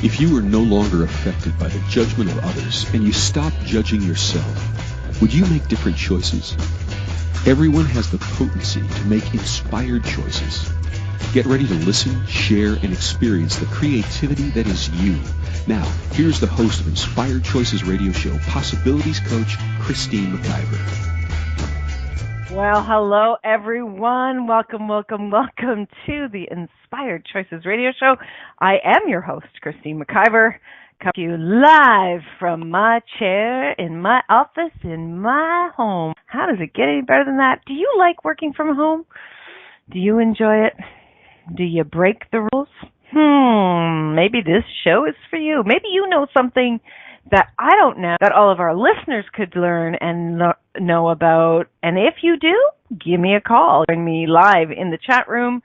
If you are no longer affected by the judgment of others and you stop judging yourself, would you make different choices? Everyone has the potency to make inspired choices. Get ready to listen, share, and experience the creativity that is you. Now, here's the host of Inspired Choices Radio Show, Possibilities Coach, Christine McIver. Well, hello, everyone. Welcome to the Inspired Choices Radio Show. I am your host, Christine McIver, coming to you live from my chair in my office in my home. How does it get any better than that? Do you like working from home? Do you enjoy it? Do you break the rules? Maybe this show is for you. Maybe you know something that I don't know that all of our listeners could learn and know about. And if you do, give me a call. Join me live in the chat room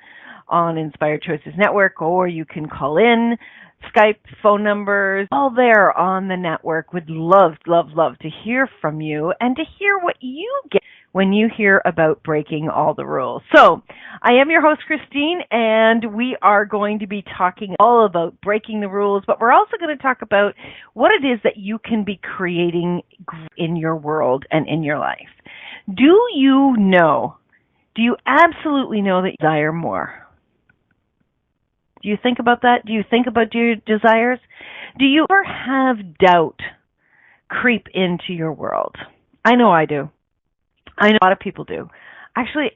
on Inspired Choices Network, or you can call in. Skype, phone numbers, all there on the network. Would love to hear from you and to hear what you get when you hear about breaking all the rules. So, I am your host, Christine, and we are going to be talking all about breaking the rules, but we're also going to talk about what it is that you can be creating in your world and in your life. Do you absolutely know that you desire more? Do you think about that? Do you think about your desires? Do you ever have doubt creep into your world? I know I do. I know a lot of people do. Actually,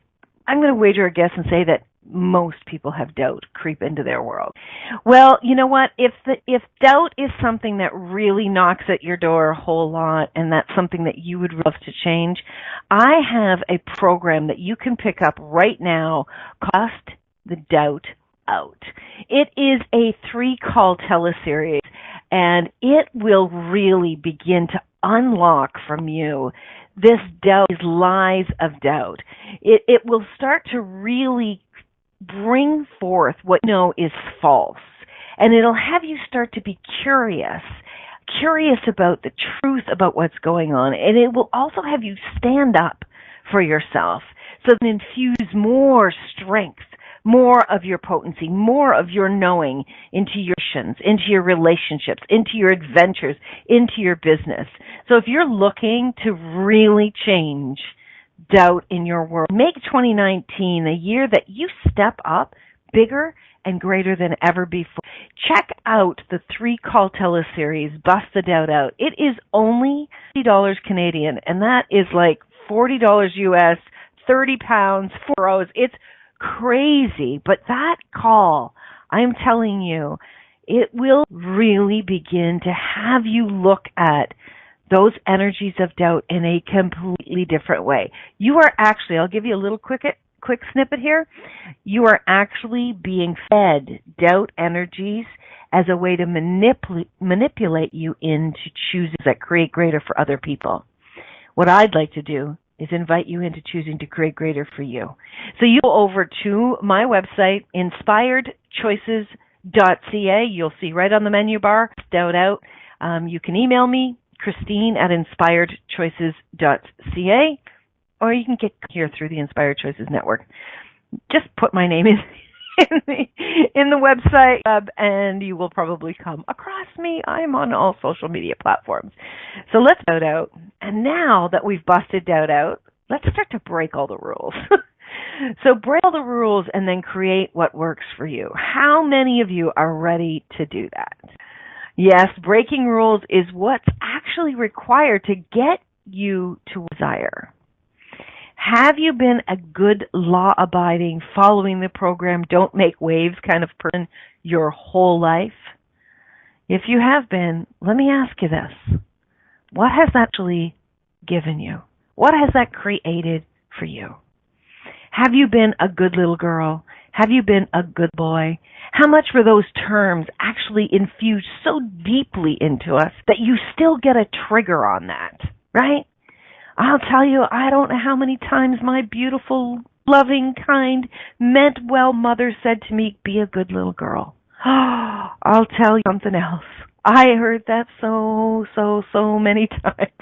I'm going to wager a guess and say that most people have doubt creep into their world. Well, you know what? If doubt is something that really knocks at your door a whole lot, and that's something that you would love to change, I have a program that you can pick up right now called Bust the Doubt Out. It is a 3-call teleseries, and it will really begin to unlock from you this doubt, these lies of doubt. It will start to really bring forth what you know is false, and it'll have you start to be curious about the truth about what's going on, and it will also have you stand up for yourself so that infuse more strength, more of your potency, more of your knowing into your actions, into your relationships, into your adventures, into your business. So if you're looking to really change doubt in your world, make 2019 a year that you step up bigger and greater than ever before. Check out the 3-call teleseries, Bust the Doubt Out. It is only $50 Canadian, and that is like $40 US, 30 pounds, 4 euros. It's crazy, but that call, I'm telling you, it will really begin to have you look at those energies of doubt in a completely different way. You are actually, I'll give you a little quick snippet here, you are actually being fed doubt energies as a way to manipulate you into choosing that create greater for other people. What I'd like to do is invite you into choosing to create greater for you. So you go over to my website, inspiredchoices.ca. You'll see right on the menu bar, Doubt Out. You can email me, Christine at inspiredchoices.ca, or you can get here through the Inspired Choices Network. Just put my name in the website, and you will probably come across me. I'm on all social media platforms. So let's doubt out. And now that we've busted doubt out, let's start to break all the rules. So break all the rules and then create what works for you. How many of you are ready to do that? Yes, breaking rules is what's actually required to get you to desire. Have you been a good, law-abiding, following the program, don't make waves kind of person your whole life? If you have been, let me ask you this. What has that actually given you? What has that created for you? Have you been a good little girl? Have you been a good boy? How much were those terms actually infused so deeply into us that you still get a trigger on that, right? I'll tell you, I don't know how many times my beautiful, loving, kind, meant well mother said to me, be a good little girl. I'll tell you something else. I heard that so many times.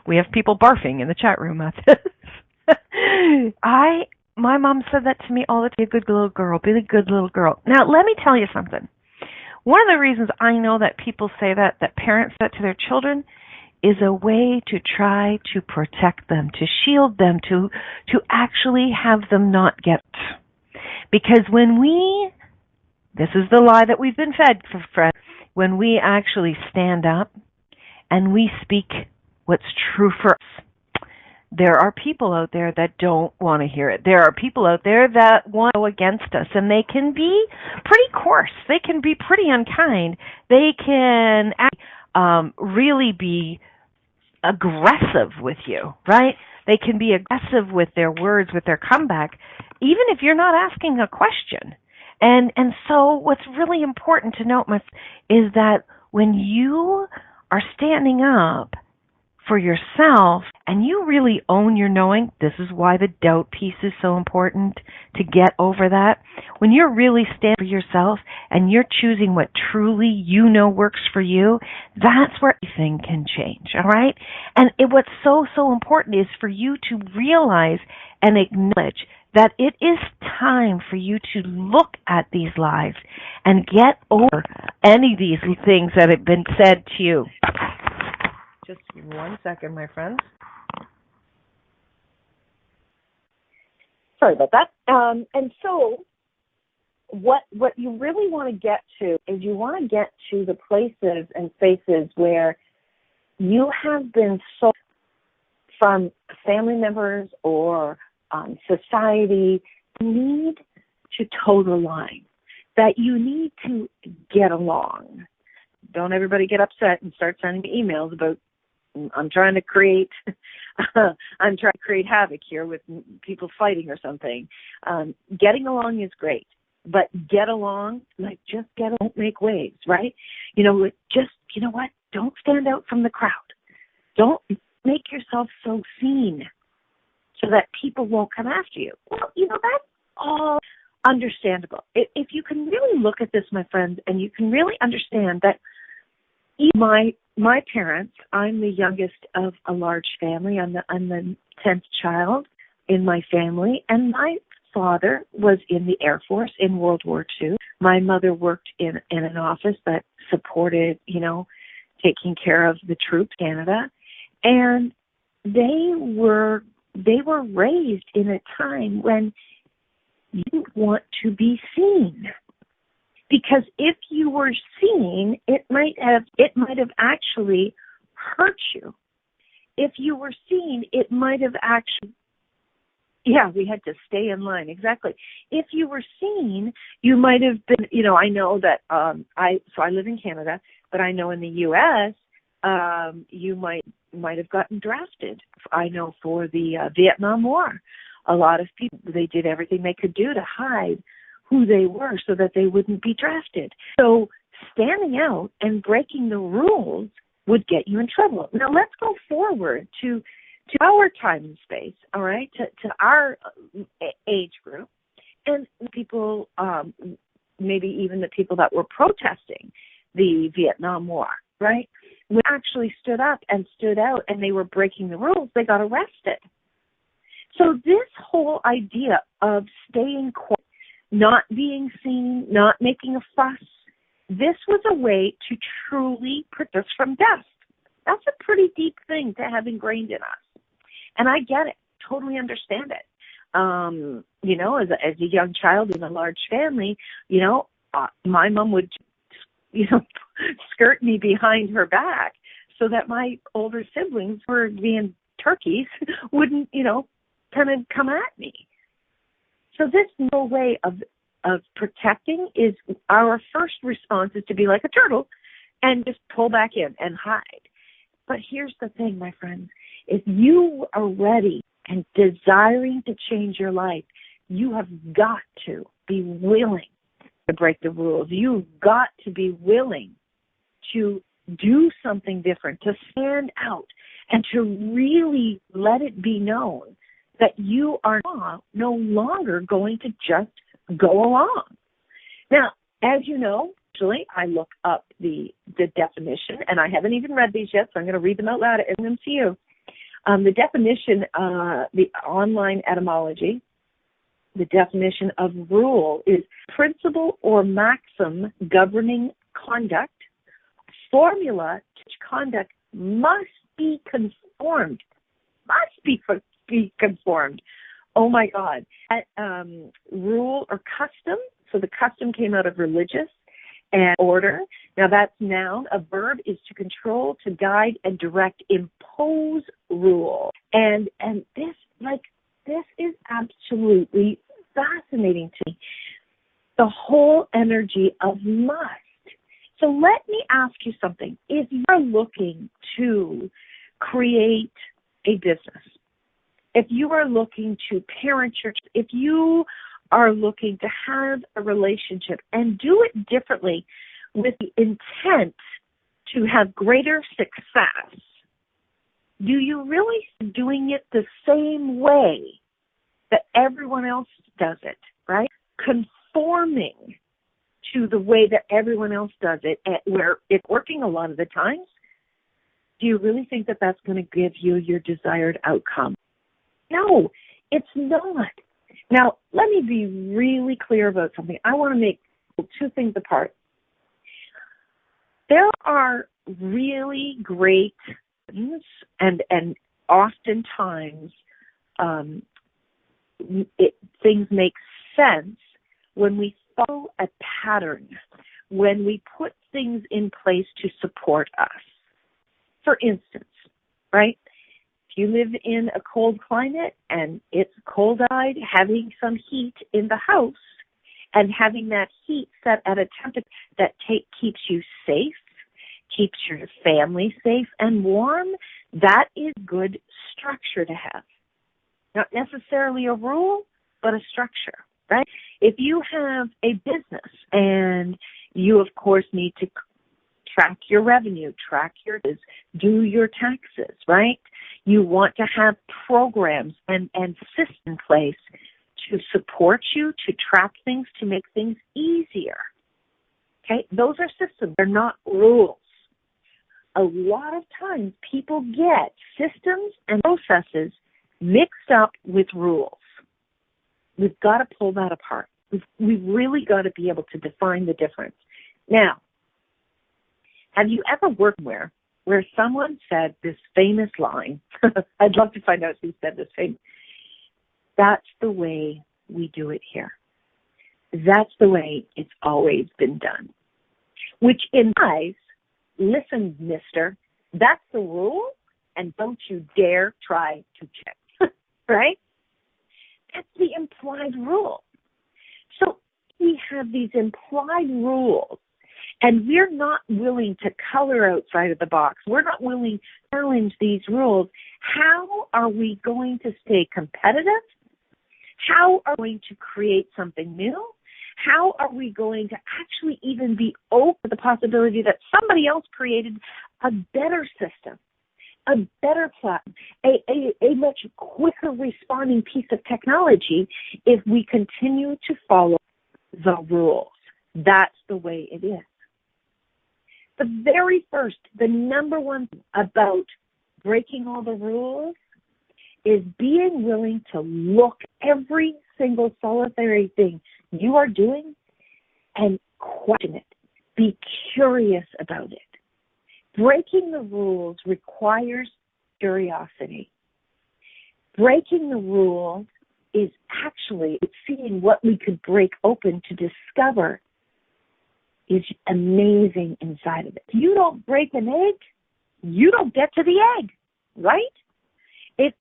We have people barfing in the chat room at this. My mom said that to me all the time, be a good little girl, be a good little girl. Now, let me tell you something. One of the reasons I know that people say that parents say that to their children, is a way to try to protect them, to shield them, to actually have them not get it. Because this is the lie that we've been fed, friends, when we actually stand up and we speak what's true for us, there are people out there that don't want to hear it. There are people out there that want to go against us, and they can be pretty coarse. They can be pretty unkind. They can really be aggressive with you, right? They can be aggressive with their words, with their comeback, even if you're not asking a question. And so what's really important to note is that when you are standing up for yourself and you really own your knowing, this is why the doubt piece is so important, to get over that. When you're really standing for yourself and you're choosing what truly you know works for you, that's where everything can change, all right? And what's so important is for you to realize and acknowledge that it is time for you to look at these lies and get over any of these things that have been said to you. Just 1 second, my friends. Sorry about that. And so what you really want to get to is you want to get to the places and spaces where you have been sold from family members or society. You need to toe the line, that you need to get along. Don't everybody get upset and start sending me emails about I'm trying to create havoc here with people fighting or something. Getting along is great, but get along, just get along, don't make waves, right? You know what? Don't stand out from the crowd. Don't make yourself so seen so that people won't come after you. Well, that's all understandable. If you can really look at this, my friends, and you can really understand that my parents, I'm the youngest of a large family. I'm the 10th child in my family, and my father was in the Air Force in World War II. My mother worked in an office that supported, taking care of the troops, Canada, and they were raised in a time when you didn't want to be seen. Because if you were seen, it might have actually hurt you. If you were seen, it might have actually, we had to stay in line, exactly. If you were seen, you might have been, I know that, I live in Canada, but I know in the U.S., you might have gotten drafted. I know for the Vietnam War, a lot of people, they did everything they could do to hide who they were so that they wouldn't be drafted. So standing out and breaking the rules would get you in trouble. Now let's go forward to our time and space, all right, to our age group, and people, maybe even the people that were protesting the Vietnam War, right? When they actually stood up and stood out and they were breaking the rules, they got arrested. So this whole idea of staying quiet, not being seen, not making a fuss, this was a way to truly protect us from death. That's a pretty deep thing to have ingrained in us. And I get it, totally understand it. As a young child in a large family, my mom would, skirt me behind her back so that my older siblings were being turkeys wouldn't, kind of come at me. So this no way of protecting is our first response is to be like a turtle and just pull back in and hide. But here's the thing, my friends. If you are ready and desiring to change your life, you have got to be willing to break the rules. You've got to be willing to do something different, to stand out, and to really let it be known that you are no longer going to just go along. Now, as you know, actually, I look up the definition, and I haven't even read these yet, so I'm going to read them out loud and them to you. The definition, the online etymology, the definition of rule is principle or maxim governing conduct, formula to teach conduct must be conformed. Oh my God. Rule or custom. So the custom came out of religious and order. Now that's noun. A verb is to control, to guide, and direct, impose rule. And this is absolutely fascinating to me. The whole energy of must. So let me ask you something. If you're looking to create a business, if you are looking to parent your, if you are looking to have a relationship and do it differently with the intent to have greater success, do you really doing it the same way that everyone else does it, right? Conforming to the way that everyone else does it, where it's working a lot of the times, do you really think that that's going to give you your desired outcome? No, it's not. Now, let me be really clear about something. I want to make two things apart. There are really great things, and oftentimes things make sense when we follow a pattern, when we put things in place to support us. For instance, right? If you live in a cold climate and it's cold-eyed, having some heat in the house and having that heat set at a temperature that keeps you safe, keeps your family safe and warm, that is good structure to have. Not necessarily a rule, but a structure, right? If you have a business and you, of course, need to track your revenue, do your taxes, right? You want to have programs and systems in place to support you, to track things, to make things easier. Okay? Those are systems. They're not rules. A lot of times people get systems and processes mixed up with rules. We've got to pull that apart. We've really got to be able to define the difference. Now, have you ever worked where someone said this famous line? I'd love to find out who said this famous. That's the way we do it here. That's the way it's always been done. Which implies, listen, mister, that's the rule, and don't you dare try to check. Right? That's the implied rule. So we have these implied rules, and we're not willing to color outside of the box. We're not willing to challenge these rules. How are we going to stay competitive? How are we going to create something new? How are we going to actually even be open to the possibility that somebody else created a better system, a better platform, a much quicker responding piece of technology if we continue to follow the rules? That's the way it is. The very first, the number one thing about breaking all the rules is being willing to look every single solitary thing you are doing and question it. Be curious about it. Breaking the rules requires curiosity. Breaking the rules is actually seeing what we could break open to discover is amazing inside of it. If you don't break an egg, you don't get to the egg, right? If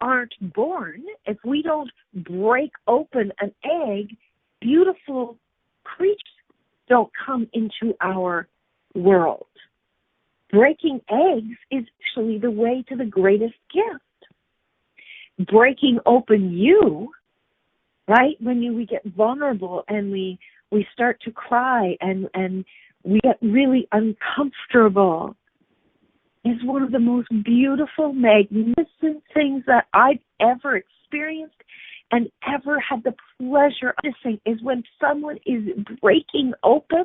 aren't born, if we don't break open an egg, beautiful creatures don't come into our world. Breaking eggs is actually the way to the greatest gift. Breaking open you, right, when we get vulnerable and we start to cry and we get really uncomfortable, is one of the most beautiful, magnificent things that I've ever experienced and ever had the pleasure of witnessing, is when someone is breaking open.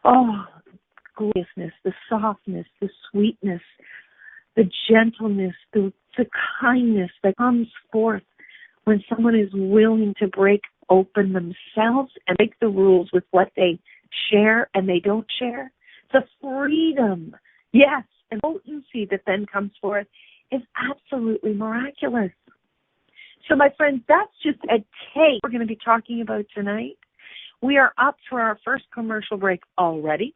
Oh, the gloriousness, the softness, the sweetness, the gentleness, the kindness that comes forth when someone is willing to break open themselves and break the rules with what they share and they don't share, the freedom, yes, and potency that then comes forth is absolutely miraculous. So, my friends, that's just a taste we're going to be talking about tonight. We are up for our first commercial break already.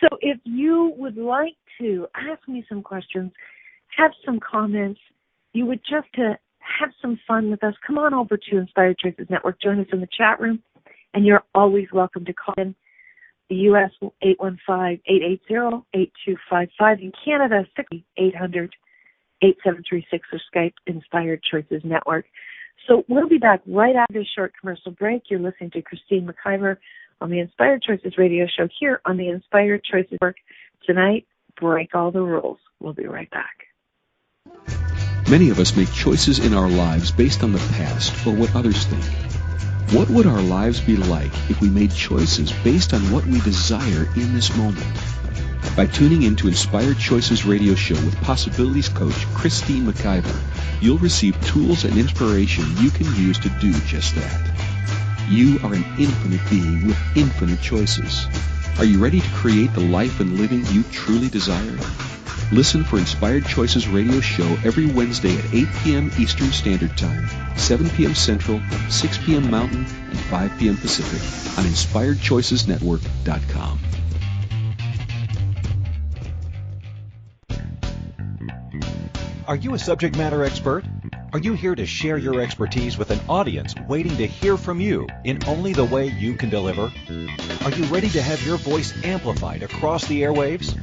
So if you would like to ask me some questions, have some comments, you would just to have some fun with us, come on over to Inspired Choices Network. Join us in the chat room, and you're always welcome to call in. The U.S. 815-880-8255. In Canada, 800-8736 or Skype Inspired Choices Network. So we'll be back right after this short commercial break. You're listening to Christine McIver on the Inspired Choices radio show here on the Inspired Choices Network. Tonight, break all the rules. We'll be right back. Many of us make choices in our lives based on the past or what others think. What would our lives be like if we made choices based on what we desire in this moment? By tuning in to Inspired Choices radio show with Possibilities Coach Christine McIver, you'll receive tools and inspiration you can use to do just that. You are an infinite being with infinite choices. Are you ready to create the life and living you truly desire? Listen for Inspired Choices radio show every Wednesday at 8 p.m. Eastern Standard Time, 7 p.m. Central, 6 p.m. Mountain, and 5 p.m. Pacific on InspiredChoicesNetwork.com. Are you a subject matter expert? Are you here to share your expertise with an audience waiting to hear from you in only the way you can deliver? Are you ready to have your voice amplified across the airwaves?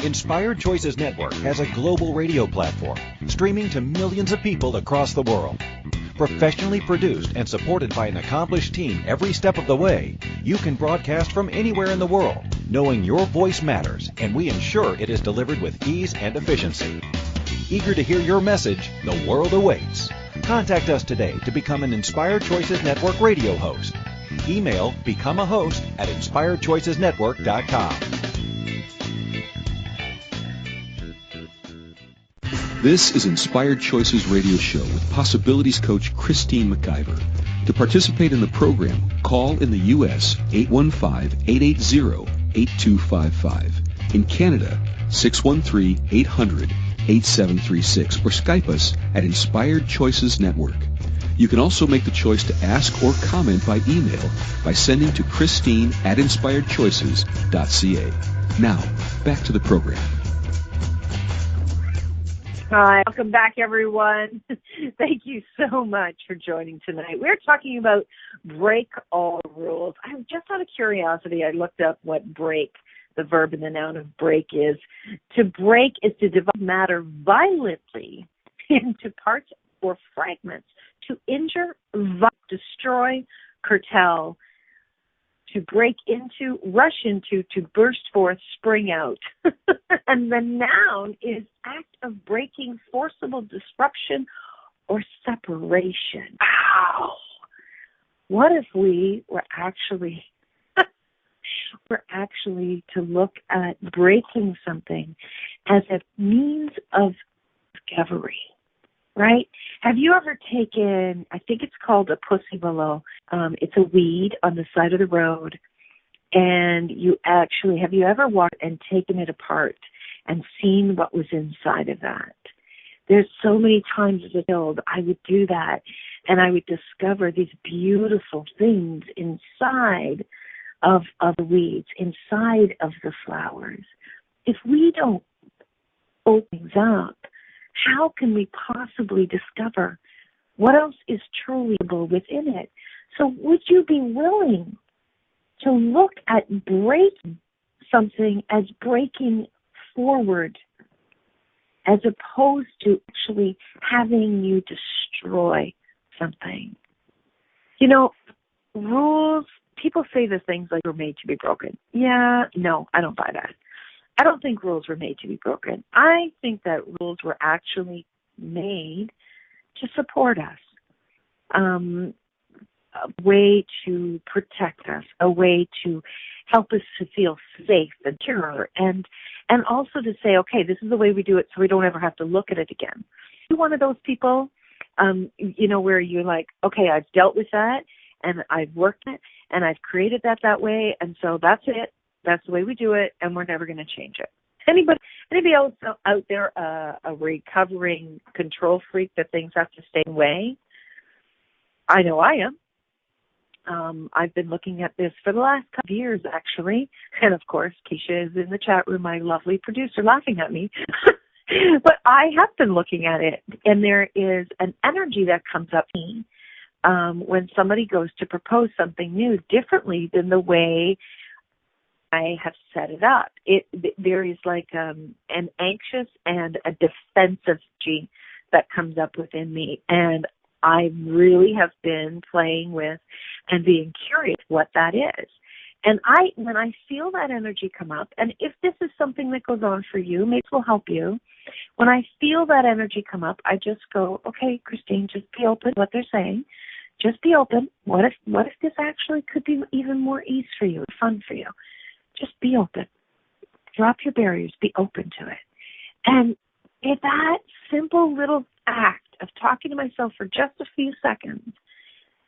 Inspired Choices Network has a global radio platform streaming to millions of people across the world. Professionally produced and supported by an accomplished team every step of the way, you can broadcast from anywhere in the world, knowing your voice matters, and we ensure it is delivered with ease and efficiency. Eager to hear your message, the world awaits. Contact us today to become an Inspired Choices Network radio host. Email becomeahost@inspiredchoicesnetwork.com. This is Inspired Choices Radio Show with Possibilities Coach Christine McIver. To participate in the program, call in the U.S. 815-880-8255. In Canada, 613-800-8736. Or Skype us at Inspired Choices Network. You can also make the choice to ask or comment by email by sending to Christine@inspiredchoices.ca. Now, back to the program. Hi, welcome back, everyone. Thank you so much for joining tonight. We're talking about break all rules. Just out of curiosity, I looked up what break, the verb and the noun of break is. To break is to divide matter violently into parts or fragments, to injure, destroy, curtail, to break into, rush into, to burst forth, spring out. And the noun is act of breaking, forcible disruption, or separation. Wow! What if we were actually to look at breaking something as a means of discovery, right? Have you ever taken, I think it's called a pussy willow. It's a weed on the side of the road. And have you ever walked and taken it apart and seen what was inside of that? There's so many times as a child I would do that, and I would discover these beautiful things inside of the weeds, inside of the flowers. If we don't open things up, how can we possibly discover what else is truly within it? So would you be willing to look at breaking something as breaking forward as opposed to actually having you destroy something? You know, rules, people say the things like we're made to be broken. Yeah, no, I don't buy that. I don't think rules were made to be broken. I think that rules were actually made to support us, a way to protect us, a way to help us to feel safe and secure, and also to say, okay, this is the way we do it so we don't ever have to look at it again. You're one of those people, where you're like, okay, I've dealt with that, and I've worked it, and I've created that way, and so that's it. That's the way we do it, and we're never going to change it. Anybody else out there a recovering control freak that things have to stay away? I know I am. I've been looking at this for the last couple of years, actually. And, of course, Keisha is in the chat room, my lovely producer, laughing at me. But I have been looking at it, and there is an energy that comes up to me when somebody goes to propose something new differently than the way I have set it up. There is like an anxious and a defensive gene that comes up within me, and I really have been playing with and being curious what that is. And when I feel that energy come up, and if this is something that goes on for you, maybe it will help you. When I feel that energy come up, I just go, okay, Christine, just be open to what they're saying. Just be open. What if this actually could be even more ease for you, fun for you? Just be open. Drop your barriers. Be open to it. And if that simple little act of talking to myself for just a few seconds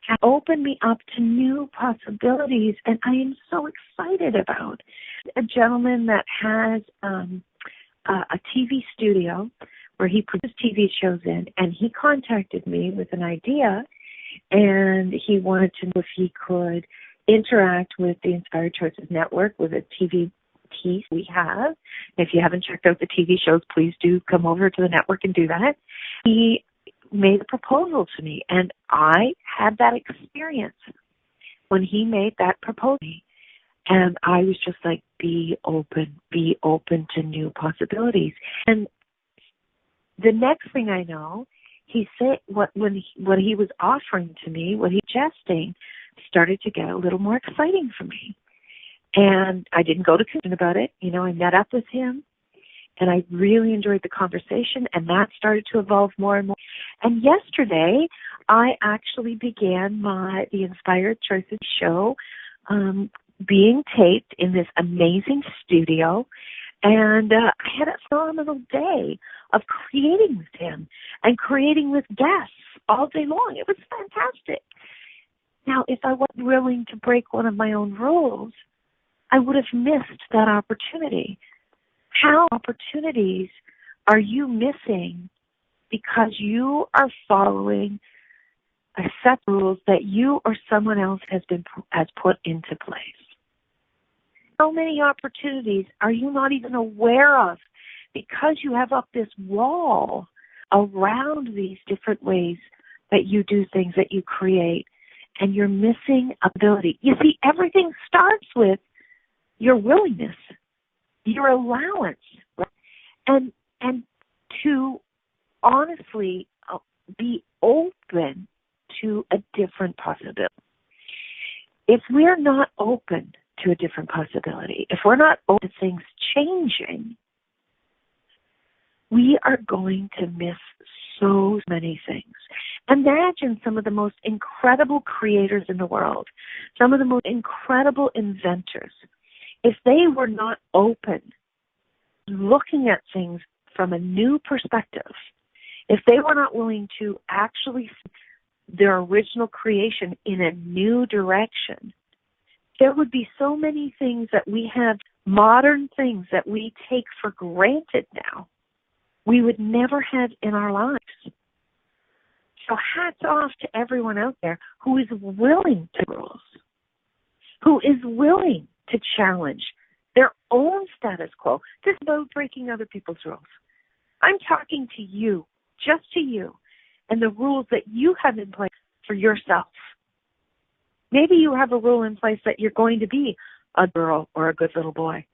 has opened me up to new possibilities, and I am so excited about a gentleman that has a TV studio where he produces TV shows in, and he contacted me with an idea, and he wanted to know if he could interact with the Inspired Choices Network with a TV piece we have. If you haven't checked out the TV shows, please do come over to the network and do that. He made a proposal to me, and I had that experience when he made that proposal. And I was just like, be open to new possibilities. And the next thing I know, he said what he was offering to me, what he was suggesting, started to get a little more exciting for me. And I didn't go to Christine about it. I met up with him, and I really enjoyed the conversation, and that started to evolve more and more. And yesterday, I actually began the Inspired Choices show being taped in this amazing studio, and I had a phenomenal day of creating with him and creating with guests all day long. It was fantastic. Now, if I wasn't willing to break one of my own rules, I would have missed that opportunity. How opportunities are you missing because you are following a set of rules that you or someone else has put into place? How many opportunities are you not even aware of because you have up this wall around these different ways that you do things, that you create, and you're missing ability? You see, everything starts with your willingness, your allowance, right? And to honestly be open to a different possibility. If we're not open to a different possibility, if we're not open to things changing, we are going to miss so many things. Imagine some of the most incredible creators in the world, some of the most incredible inventors. If they were not open, looking at things from a new perspective, if they were not willing to actually see their original creation in a new direction, there would be so many things that we have, modern things that we take for granted now, we would never have in our lives. So hats off to everyone out there who is willing to rules, who is willing to challenge their own status quo. This is about breaking other people's rules. I'm talking to you, just to you, and the rules that you have in place for yourself. Maybe you have a rule in place that you're going to be a girl or a good little boy.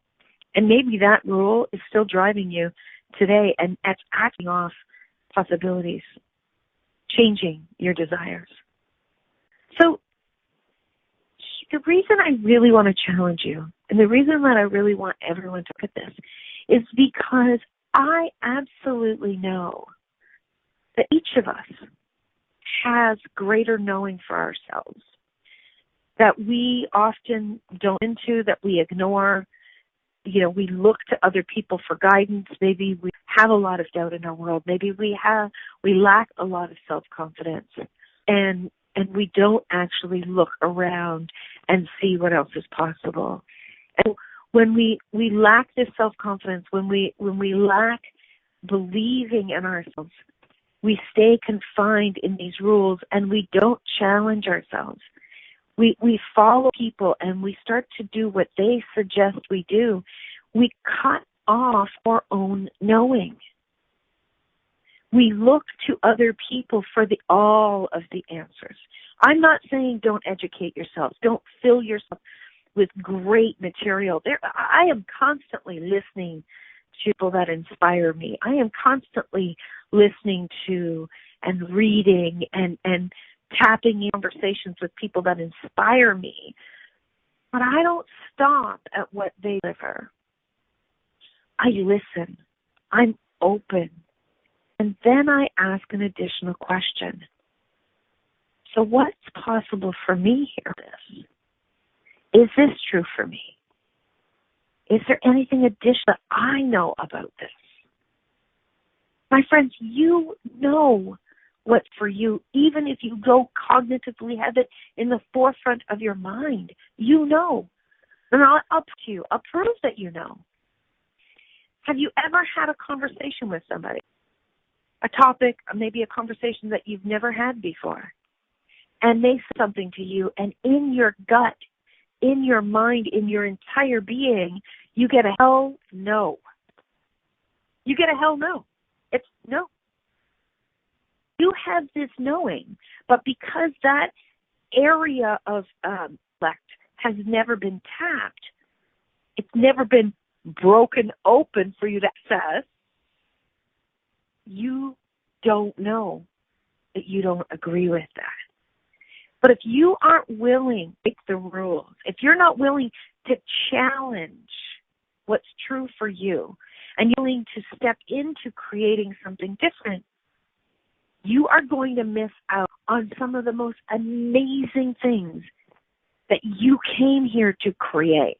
And maybe that rule is still driving you today, and it's acting off possibilities, changing your desires. So the reason I really want to challenge you, and the reason that I really want everyone to look at this, is because I absolutely know that each of us has greater knowing for ourselves, that we often don't into, that we ignore. We look to other people for guidance. Maybe we have a lot of doubt in our world. Maybe we lack a lot of self-confidence. And and we don't actually look around and see what else is possible. And when we lack this self-confidence, when we lack believing in ourselves, we stay confined in these rules and we don't challenge ourselves. We follow people and we start to do what they suggest we do. We cut off our own knowing. We look to other people for all of the answers. I'm not saying don't educate yourself. Don't fill yourself with great material. I am constantly listening to people that inspire me. I am constantly listening to and reading and tapping in conversations with people that inspire me. But I don't stop at what they deliver. I listen. I'm open. And then I ask an additional question. So what's possible for me here? Is this true for me? Is there anything additional that I know about this? My friends, you know what's for you, even if you don't cognitively have it in the forefront of your mind. You know. And I'll prove to you. I'll prove that you know. Have you ever had a conversation with somebody? A topic, maybe a conversation that you've never had before. And they say something to you, and in your gut, in your mind, in your entire being, you get a hell no. You get a hell no. It's no. You have this knowing, but because that area of intellect has never been tapped, it's never been broken open for you to access, you don't know that you don't agree with that. But if you aren't willing to break the rules, if you're not willing to challenge what's true for you, and you're willing to step into creating something different, you are going to miss out on some of the most amazing things that you came here to create.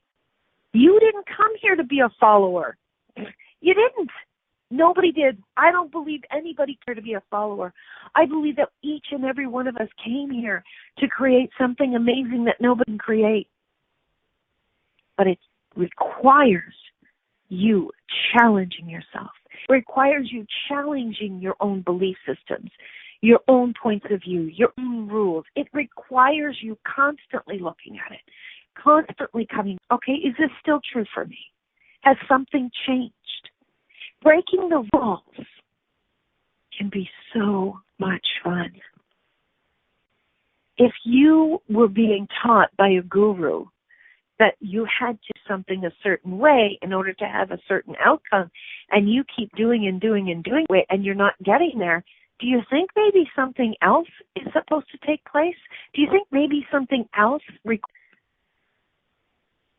You didn't come here to be a follower. You didn't. Nobody did. I don't believe anybody cared to be a follower. I believe that each and every one of us came here to create something amazing that nobody can create. But it requires you challenging yourself. It requires you challenging your own belief systems, your own points of view, your own rules. It requires you constantly looking at it, constantly coming, okay, is this still true for me? Has something changed? Breaking the rules can be so much fun. If you were being taught by a guru that you had to do something a certain way in order to have a certain outcome, and you keep doing and doing and doing it, and you're not getting there, do you think maybe something else is supposed to take place? Do you think maybe something else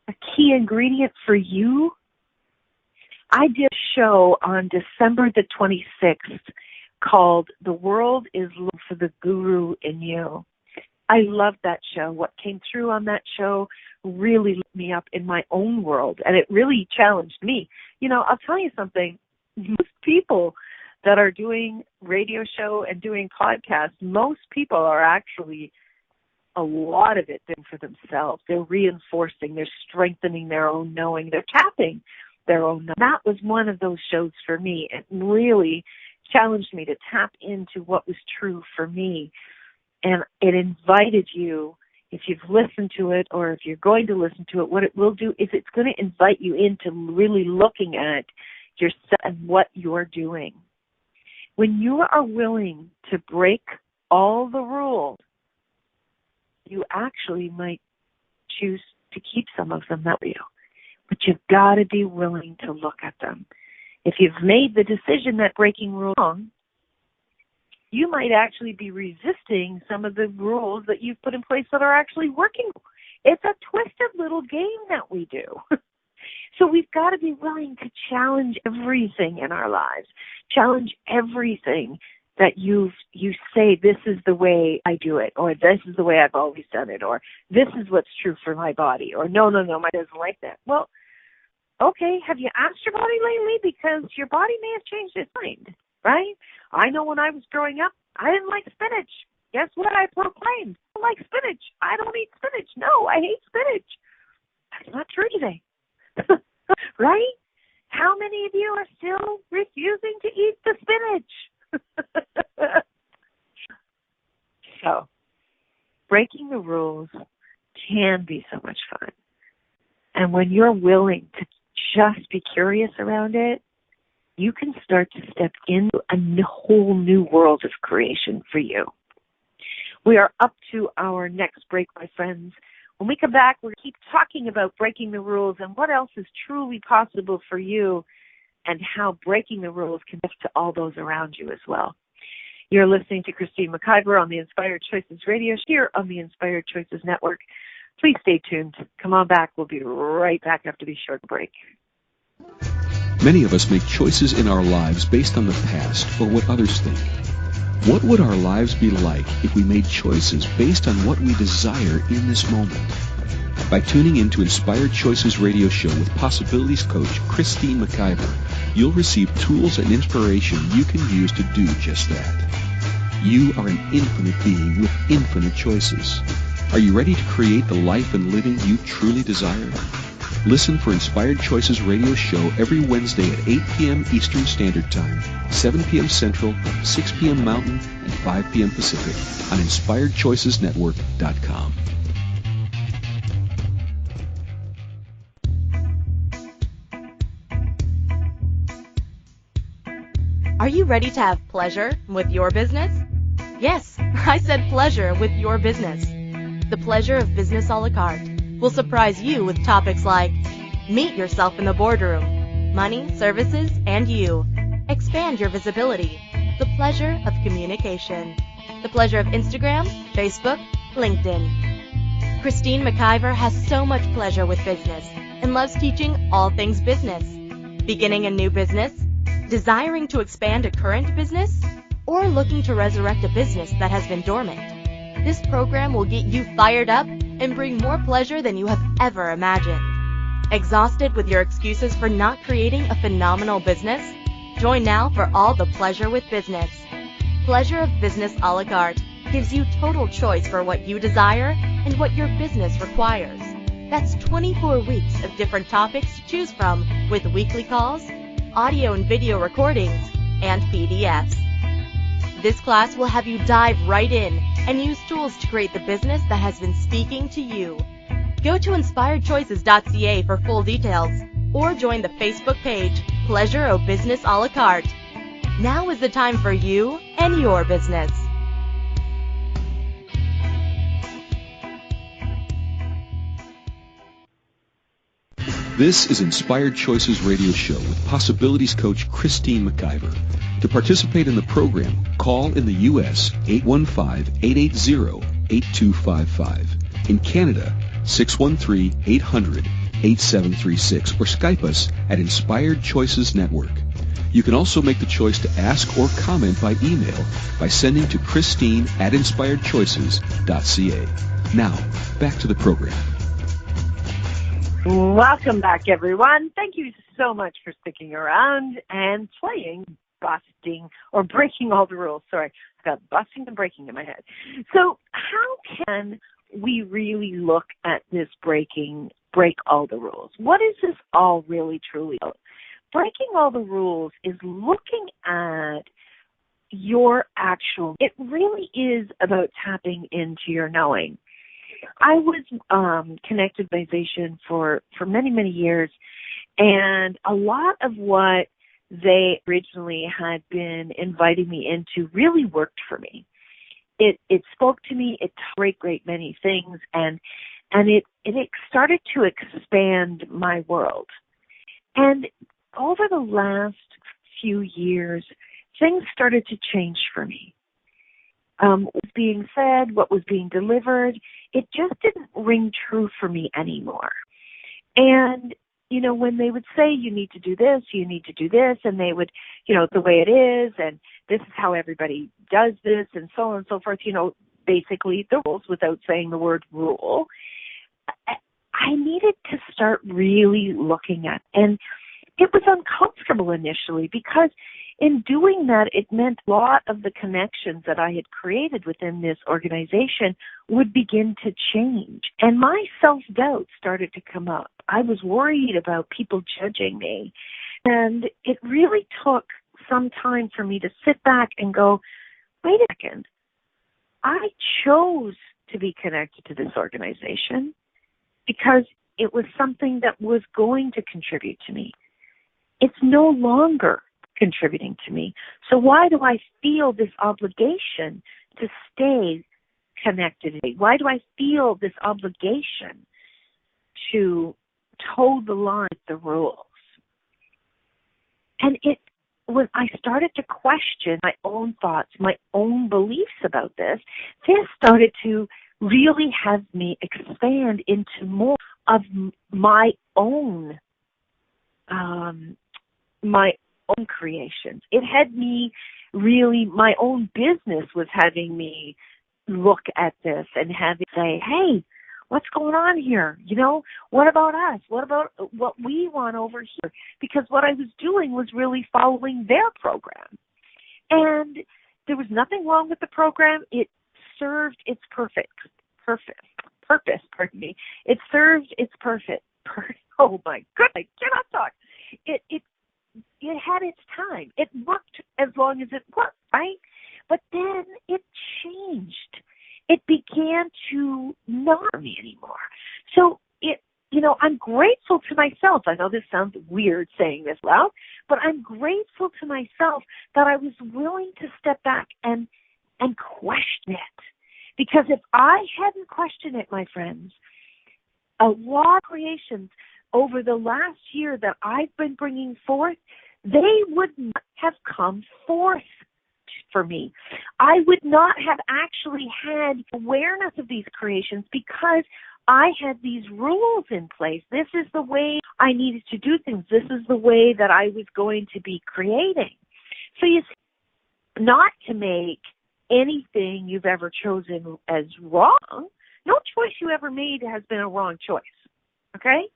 a key ingredient for you? I did a show on December the 26th called The World is Looking for the Guru in You. I loved that show. What came through on that show really lit me up in my own world, and it really challenged me. You know, I'll tell you something. Most people that are doing radio show and doing podcasts, most people are actually, a lot of it doing for themselves. They're reinforcing, they're strengthening their own knowing, they're tapping their own knowing. That was one of those shows for me. It really challenged me to tap into what was true for me. And it invited you, if you've listened to it or if you're going to listen to it, what it will do is it's going to invite you into really looking at yourself and what you're doing. When you are willing to break all the rules, you actually might choose to keep some of them that way. But you've got to be willing to look at them. If you've made the decision that breaking rules is wrong, you might actually be resisting some of the rules that you've put in place that are actually working. It's a twisted little game that we do. So we've got to be willing to challenge everything in our lives, challenge everything that you say, this is the way I do it, or this is the way I've always done it, or this is what's true for my body, or no, my body doesn't like that. Well, okay, have you asked your body lately? Because your body may have changed its mind, right? I know when I was growing up, I didn't like spinach. guess what I proclaimed? I like spinach. I don't eat spinach. No, I hate spinach. That's not true today. Right? How many of you are still refusing to eat the spinach? So, breaking the rules can be so much fun. And when you're willing to just be curious around it, you can start to step into a whole new world of creation for you. We are up to our next break, my friends. When we come back, we'll keep talking about breaking the rules and what else is truly possible for you and how breaking the rules can gift to all those around you as well. You're listening to Christine McIver on the Inspired Choices Radio here on the Inspired Choices Network. Please stay tuned. Come on back. We'll be right back after this short break. Many of us make choices in our lives based on the past or what others think. What would our lives be like if we made choices based on what we desire in this moment? By tuning into Inspired Choices Radio Show with Possibilities Coach Christine McIver, you'll receive tools and inspiration you can use to do just that. You are an infinite being with infinite choices. Are you ready to create the life and living you truly desire? Listen for Inspired Choices Radio Show every Wednesday at 8 p.m. Eastern Standard Time, 7 p.m. Central, 6 p.m. Mountain, and 5 p.m. Pacific on InspiredChoicesNetwork.com. Are you ready to have pleasure with your business? Yes, I said pleasure with your business. The Pleasure of Business a la carte will surprise you with topics like meet yourself in the boardroom, money, services, and you. Expand your visibility. The pleasure of communication. The pleasure of Instagram, Facebook, LinkedIn. Christine McIver has so much pleasure with business and loves teaching all things business. Beginning a new business? Desiring to expand a current business? Or looking to resurrect a business that has been dormant? This program will get you fired up and bring more pleasure than you have ever imagined. Exhausted with your excuses for not creating a phenomenal business? Join now for all the pleasure with business. Pleasure of Business a la carte gives you total choice for what you desire and what your business requires. That's 24 weeks of different topics to choose from with weekly calls, audio and video recordings, and PDFs. This class will have you dive right in and use tools to create the business that has been speaking to you. Go to inspiredchoices.ca for full details or join the Facebook page Pleasure of Business a la carte. Now is the time for you and your business. This is Inspired Choices Radio Show with Possibilities Coach Christine McIver. To participate in the program, call in the U.S. 815-880-8255. In Canada, 613-800-8736 or Skype us at Inspired Choices Network. You can also make the choice to ask or comment by email by sending to Christine@InspiredChoices.ca. Now, back to the program. Welcome back, everyone. Thank you so much for sticking around and playing busting or breaking all the rules. Sorry, I've got busting and breaking in my head. So how can we really look at this break all the rules? What is this all really truly about? Breaking all the rules is looking at your actual, it really is about tapping into your knowing. I was connected by Vision for many, many years, and a lot of what they originally had been inviting me into really worked for me. It spoke to me, it taught great many things, and it started to expand my world. And over the last few years, things started to change for me. What was being said, what was being delivered, it just didn't ring true for me anymore. And, you know, when they would say, you need to do this, you need to do this, and they would, you know, the way it is, and this is how everybody does this, and so on and so forth, you know, basically the rules without saying the word rule, I needed to start really looking at. And it was uncomfortable initially because in doing that, it meant a lot of the connections that I had created within this organization would begin to change. And my self-doubt started to come up. I was worried about people judging me. And it really took some time for me to sit back and go, wait a second, I chose to be connected to this organization because it was something that was going to contribute to me. It's no longer contributing to me. So why do I feel this obligation to stay connected? Why do I feel this obligation to toe the line with the rules? And when I started to question my own thoughts, my own beliefs about this started to really have me expand into more of my own creations. It had me really, my own business was having me look at this and having say, hey, what's going on here? What about us? What about what we want over here? Because what I was doing was really following their program. And there was nothing wrong with the program. It served its purpose. It served its purpose. Oh my goodness, I cannot talk. It had its time. It worked as long as it worked, right? But then it changed. It began to not be me anymore. So I'm grateful to myself. I know this sounds weird saying this loud, but I'm grateful to myself that I was willing to step back and question it. Because if I hadn't questioned it, my friends, a lot of creations over the last year that I've been bringing forth, they would not have come forth for me. I would not have actually had awareness of these creations because I had these rules in place. This is the way I needed to do things. This is the way that I was going to be creating. So you see, not to make anything you've ever chosen as wrong. No choice you ever made has been a wrong choice. Okay?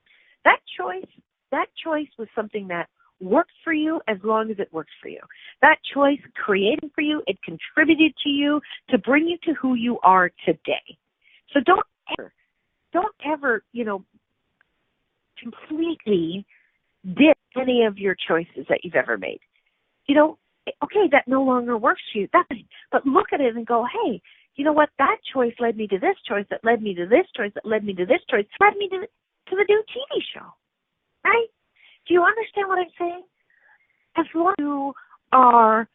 That choice was something that worked for you as long as it works for you. That choice created for you, it contributed to you to bring you to who you are today. So don't ever, completely ditch any of your choices that you've ever made. Okay, that no longer works for you. But look at it and go, hey, you know what? That choice led me to this choice, that led me to this choice, that led me to this choice, led me to the new TV show, right? Do you understand what I'm saying? As long as you are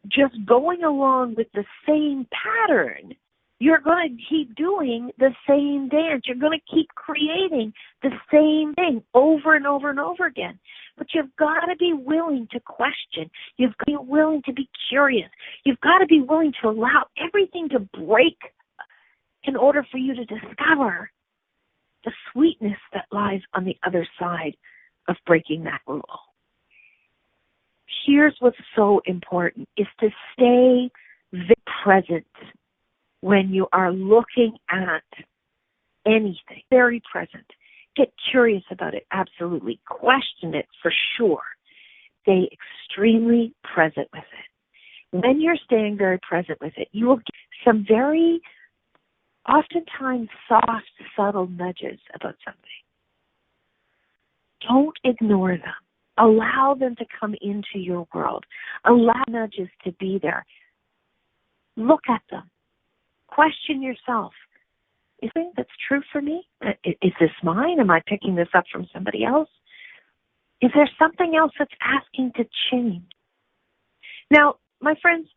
just going along with the same pattern, you're going to keep doing the same dance. You're going to keep creating the same thing over and over and over again. But you've got to be willing to question. You've got to be willing to be curious. You've got to be willing to allow everything to break in order for you to discover the sweetness that lies on the other side of breaking that rule. Here's what's so important, is to stay present when you are looking at anything. Very present. Get curious about it, absolutely. Question it for sure. Stay extremely present with it. When you're staying very present with it, you will get some very, oftentimes soft, subtle nudges about something. Don't ignore them. Allow them to come into your world. Allow nudges to be there. Look at them. Question yourself. Is this that's true for me? Is this mine? Am I picking this up from somebody else? Is there something else that's asking to change? Now, my friends,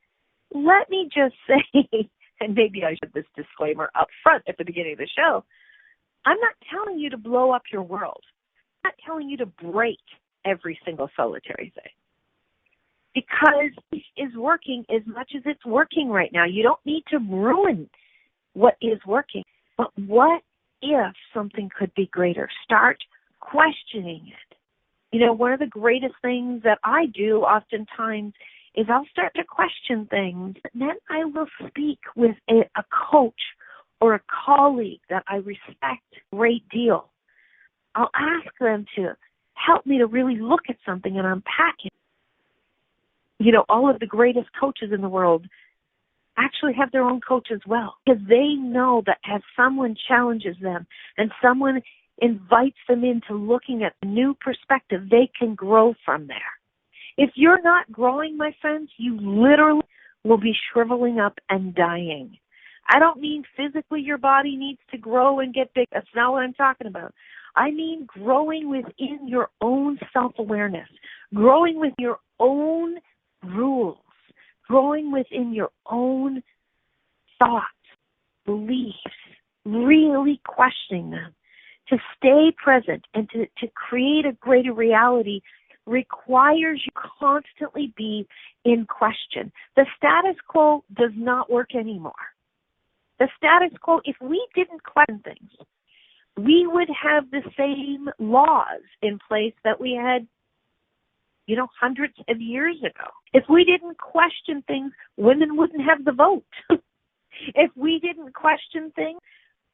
let me just say, and maybe I should this disclaimer up front at the beginning of the show, I'm not telling you to blow up your world. I'm not telling you to break every single solitary thing. Because it is working as much as it's working right now. You don't need to ruin what is working. But what if something could be greater? Start questioning it. One of the greatest things that I do oftentimes is I'll start to question things, and then I will speak with a coach or a colleague that I respect a great deal. I'll ask them to help me to really look at something and unpack it. all of the greatest coaches in the world actually have their own coach as well, because they know that as someone challenges them and someone invites them into looking at a new perspective, they can grow from there. If you're not growing, my friends, you literally will be shriveling up and dying. I don't mean physically your body needs to grow and get big. That's not what I'm talking about. I mean growing within your own self-awareness, growing with your own rules, growing within your own thoughts, beliefs, really questioning them. To stay present and to create a greater reality requires you constantly be in question. The status quo does not work anymore. The status quo, if we didn't question things, we would have the same laws in place that we had, hundreds of years ago. If we didn't question things, women wouldn't have the vote. If we didn't question things,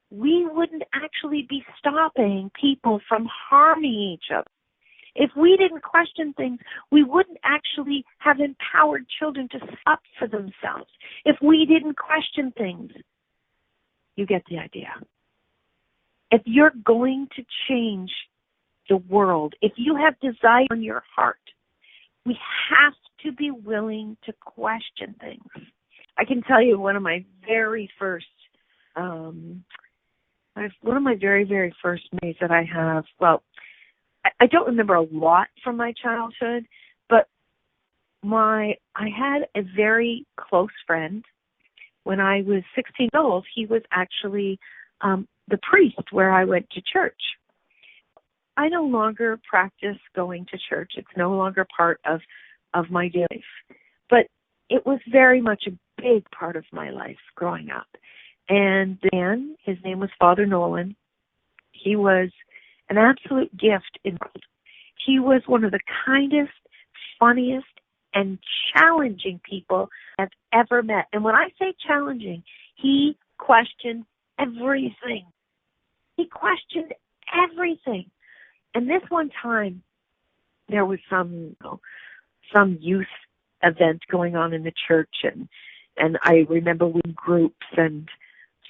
we wouldn't actually be stopping people from harming each other. If we didn't question things, we wouldn't actually have empowered children to stop for themselves. If we didn't question things, you get the idea. If you're going to change the world, if you have desire in your heart, we have to be willing to question things. I can tell you one of my very, very first memories that I have, I don't remember a lot from my childhood, but I had a very close friend. When I was 16 years old, he was actually the priest where I went to church. I no longer practice going to church. It's no longer part of my daily life. But it was very much a big part of my life growing up. And then his name was Father Nolan. He was an absolute gift in the world. He was one of the kindest, funniest, and challenging people I've ever met. And when I say challenging, he questioned everything. He questioned everything. And this one time, there was some youth event going on in the church, and I remember we were in groups, and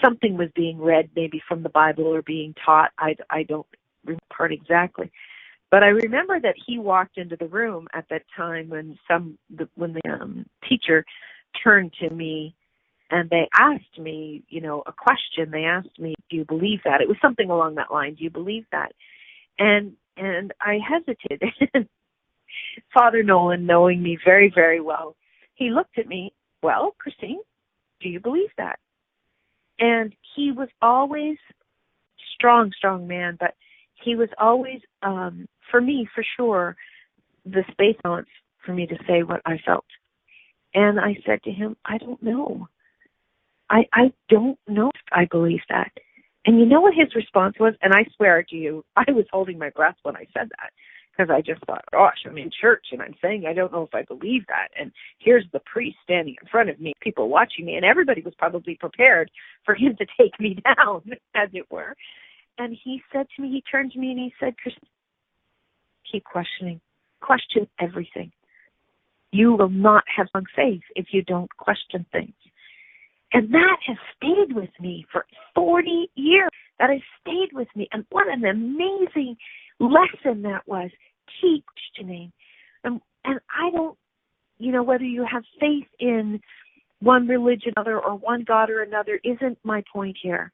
something was being read, maybe from the Bible or being taught. I don't remember part exactly. But I remember that he walked into the room at that time when the teacher turned to me and they asked me, a question. They asked me, do you believe that? It was something along that line. Do you believe that? And I hesitated. Father Nolan, knowing me very, very well, he looked at me, well, Christine, do you believe that? And he was always strong man, but he was always, for me, for sure, the space balance for me to say what I felt. And I said to him, I don't know. I don't know if I believe that. And you know what his response was? And I swear to you, I was holding my breath when I said that, because I just thought, gosh, I'm in church and I'm saying I don't know if I believe that. And here's the priest standing in front of me, people watching me, and everybody was probably prepared for him to take me down, as it were. And he said to me, he turned to me and he said, Christine, keep questioning. Question everything. You will not have strong faith if you don't question things. And that has stayed with me for 40 years. That has stayed with me. And what an amazing lesson that was. Keep questioning. And I don't, whether you have faith in one religion or one God or another isn't my point here.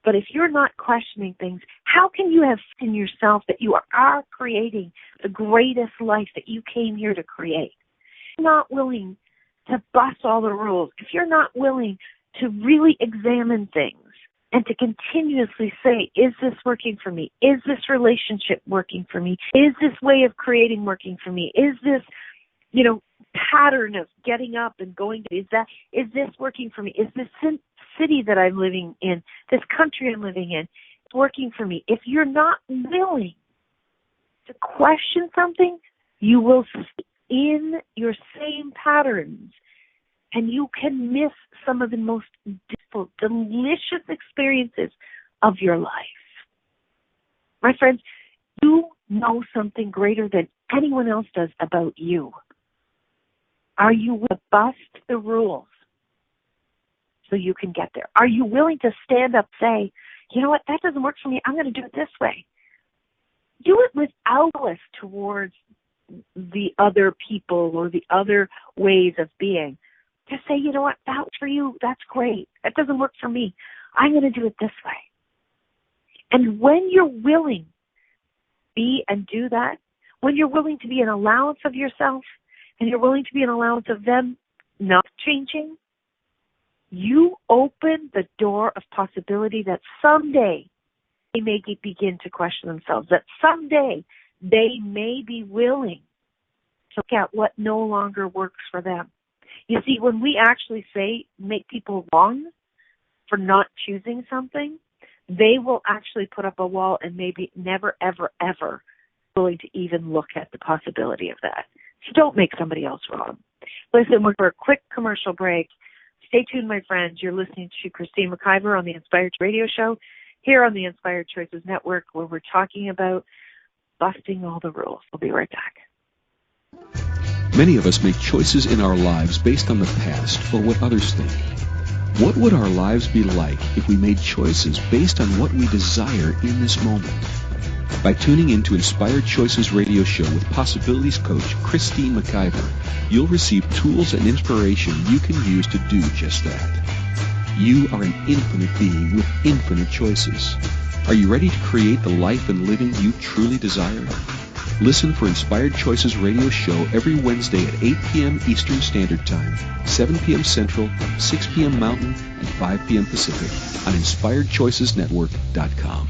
But if you're not questioning things, how can you have faith in yourself that you are creating the greatest life that you came here to create? If you're not willing to bust all the rules, if you're not willing to really examine things and to continuously say, is this working for me? Is this relationship working for me? Is this way of creating working for me? Is this, pattern of getting up and going, is this working for me? Is this city that I'm living in, this country I'm living in, working for me? If you're not willing to question something, you will stay in your same patterns, and you can miss some of the most delicious experiences of your life. My friends, you know something greater than anyone else does about you. Are you willing to bust the rules so you can get there? Are you willing to stand up and say, you know what, that doesn't work for me. I'm going to do it this way. Do it without malice towards the other people or the other ways of being. Just say, you know what, that works for you. That's great. That doesn't work for me. I'm going to do it this way. And when you're willing to be and do that, when you're willing to be an allowance of yourself and you're willing to be an allowance of them not changing, you open the door of possibility that someday they may begin to question themselves, that someday they may be willing to look at what no longer works for them. You see, when we actually say make people wrong for not choosing something, they will actually put up a wall and maybe never, ever, ever willing to even look at the possibility of that. So don't make somebody else wrong. Listen, we're for a quick commercial break. Stay tuned, my friends. You're listening to Christine McIver on the Inspired Radio Show here on the Inspired Choices Network, where we're talking about busting all the rules. We'll be right back. Many of us make choices in our lives based on the past or what others think. What would our lives be like if we made choices based on what we desire in this moment? By tuning in to Inspired Choices Radio Show with Possibilities Coach Christine McIver, you'll receive tools and inspiration you can use to do just that. You are an infinite being with infinite choices. Are you ready to create the life and living you truly desire? Listen for Inspired Choices Radio Show every Wednesday at 8 p.m. Eastern Standard Time, 7 p.m. Central, 6 p.m. Mountain, and 5 p.m. Pacific on InspiredChoicesNetwork.com.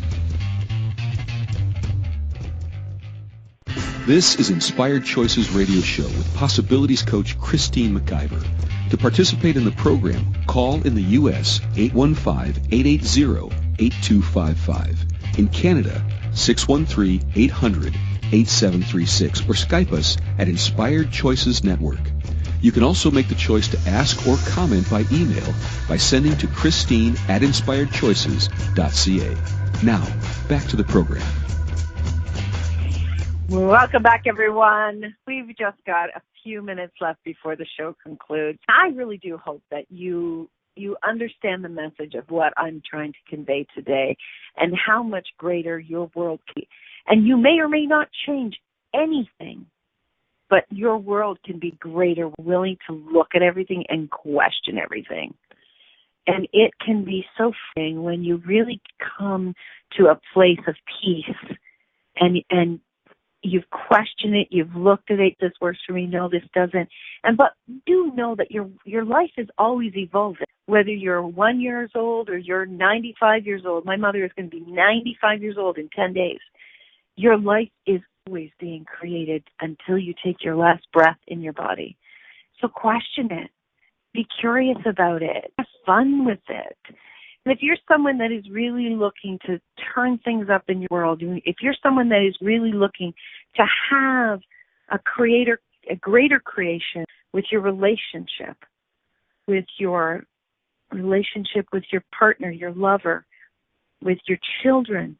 This is Inspired Choices Radio Show with Possibilities Coach Christine McIver. To participate in the program, call in the U.S. 815-880-8255. In Canada, 613-800-8736 or Skype us at Inspired Choices Network. You can also make the choice to ask or comment by email by sending to Christine@InspiredChoices.ca. Now, back to the program. Welcome back, everyone. We've just got a few minutes left before the show concludes. I really do hope that you understand the message of what I'm trying to convey today and how much greater your world can be. And you may or may not change anything, but your world can be greater, willing to look at everything and question everything. And it can be so freeing when you really come to a place of peace and you've questioned it, you've looked at it, this works for me, no, this doesn't. But do know that your life is always evolving. Whether you're 1 year old or you're 95 years old, my mother is going to be 95 years old in 10 days. Your life is always being created until you take your last breath in your body. So question it. Be curious about it. Have fun with it. And if you're someone that is really looking to turn things up in your world, if you're someone that is really looking to have a greater creation with your relationship with your partner, your lover, with your children,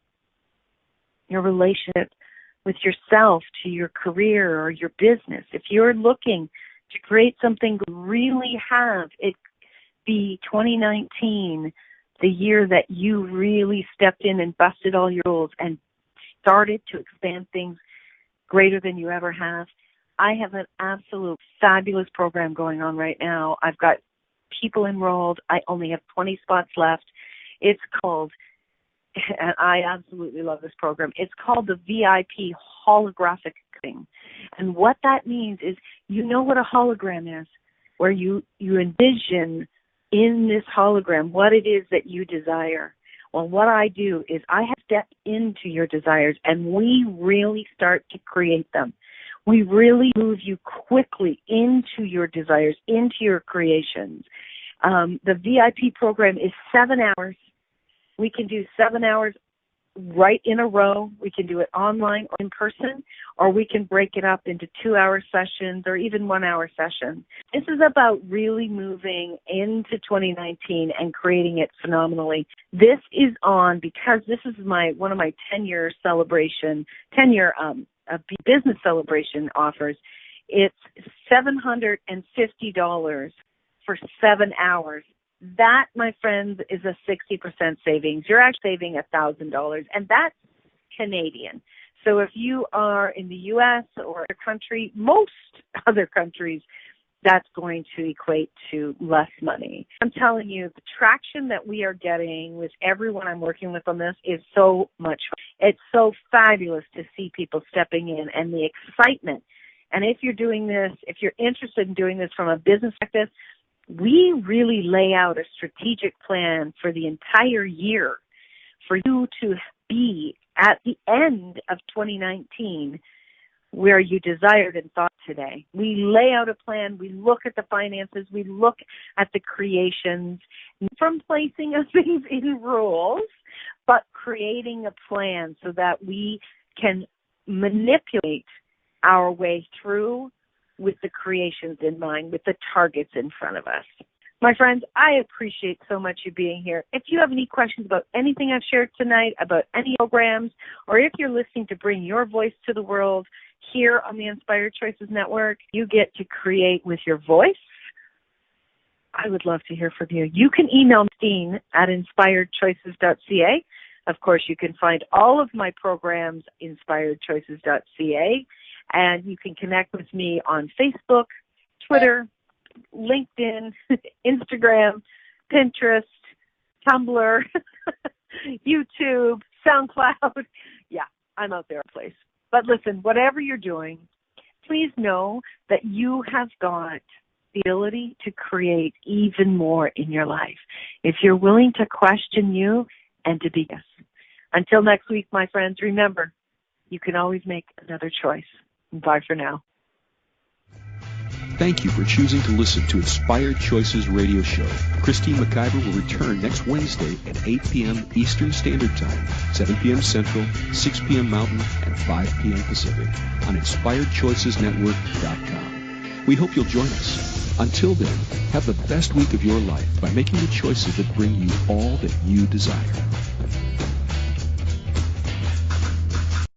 your relationship with yourself, to your career or your business, if you're looking to create something, really have it be 2019, the year that you really stepped in and busted all your rules and started to expand things greater than you ever have. I have an absolute fabulous program going on right now. I've got people enrolled. I only have 20 spots left. It's called, and I absolutely love this program, it's called the VIP Holographic Thing. And what that means is, you know what a hologram is, where you envision in this hologram what it is that you desire. Well, what I do is I have stepped into your desires, and we really start to create them. We really move you quickly into your desires, into your creations. The VIP program is 7 hours. We can do 7 hours right in a row. We can do it online or in person, or we can break it up into 2-hour sessions or even 1-hour sessions. This is about really moving into 2019 and creating it phenomenally. This is on because this is one of my 10-year business celebration offers. It's $750 for 7 hours. That, my friends, is a 60% savings. You're actually saving $1,000, and that's Canadian. So if you are in the U.S. or a country, most other countries, that's going to equate to less money. I'm telling you, the traction that we are getting with everyone I'm working with on this is so much fun. It's so fabulous to see people stepping in and the excitement. And if you're doing this, if you're interested in doing this from a business perspective, we really lay out a strategic plan for the entire year for you to be at the end of 2019 where you desired and thought today. We lay out a plan. We look at the finances. We look at the creations from placing of things in rules, but creating a plan so that we can manipulate our way through with the creations in mind, with the targets in front of us. My friends, I appreciate so much you being here. If you have any questions about anything I've shared tonight, about any programs, or if you're listening to bring your voice to the world here on the Inspired Choices Network, you get to create with your voice. I would love to hear from you. You can email Christine at inspiredchoices.ca. Of course, you can find all of my programs inspiredchoices.ca, and you can connect with me on Facebook, Twitter, LinkedIn, Instagram, Pinterest, Tumblr, YouTube, SoundCloud. Yeah, I'm out there a place. But listen, whatever you're doing, please know that you have got the ability to create even more in your life if you're willing to question you and to be yes. Until next week, my friends, remember, you can always make another choice. Bye for now. Thank you for choosing to listen to Inspired Choices Radio Show. Christine McIver will return next Wednesday at 8 p.m. Eastern Standard Time, 7 p.m. Central, 6 p.m. Mountain, and 5 p.m. Pacific on InspiredChoicesNetwork.com. We hope you'll join us. Until then, have the best week of your life by making the choices that bring you all that you desire.